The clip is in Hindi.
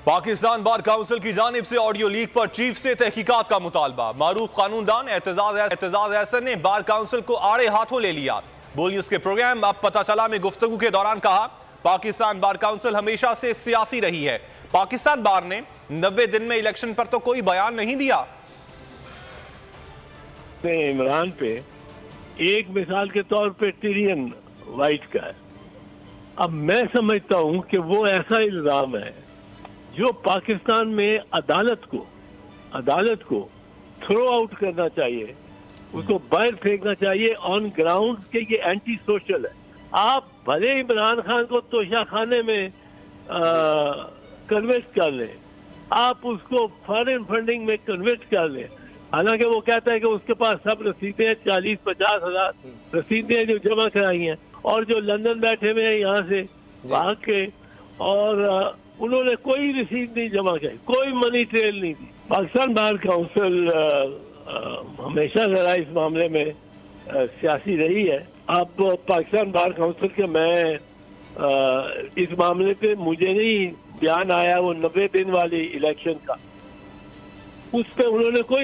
पाकिस्तान बार काउंसिल की जानिब से ऑडियो लीक पर चीफ से तहकीकात का मुतालबा। मारूफ कानूनदान एतजाज एहसन ने बार काउंसिल को आड़े हाथों ले लिया। बोल न्यूज के प्रोग्राम अब पता चला में गुफ्तगू के दौरान कहा, पाकिस्तान बार काउंसिल हमेशा से सियासी रही है। पाकिस्तान बार ने 90 दिन में इलेक्शन पर तो कोई बयान नहीं दिया। इमरान पे एक मिसाल के तौर पे टिरियन वाइट का है। अब मैं समझता हूं कि वो ऐसा इल्जाम है जो पाकिस्तान में अदालत को थ्रो आउट करना चाहिए, उसको बाहर फेंकना चाहिए ऑन ग्राउंड के ये एंटी सोशल है। आप भले इमरान खान को तोशाखाने में कन्वर्ट कर लें, आप उसको फॉरेन फंडिंग में कन्वर्ट कर लें, हालांकि वो कहता है कि उसके पास सब रसीदें 40-50 हजार रसीदें जो जमा कराई हैं, और जो लंदन बैठे हुए हैं यहाँ से भाग के, और उन्होंने कोई रसीद नहीं जमा की, कोई मनी ट्रेल नहीं दी। पाकिस्तान बार काउंसिल हमेशा जरा इस मामले में सियासी रही है। अब पाकिस्तान बार काउंसिल के मैं इस मामले पे मुझे नहीं बयान आया वो 90 दिन वाली इलेक्शन का, उस पर उन्होंने कोई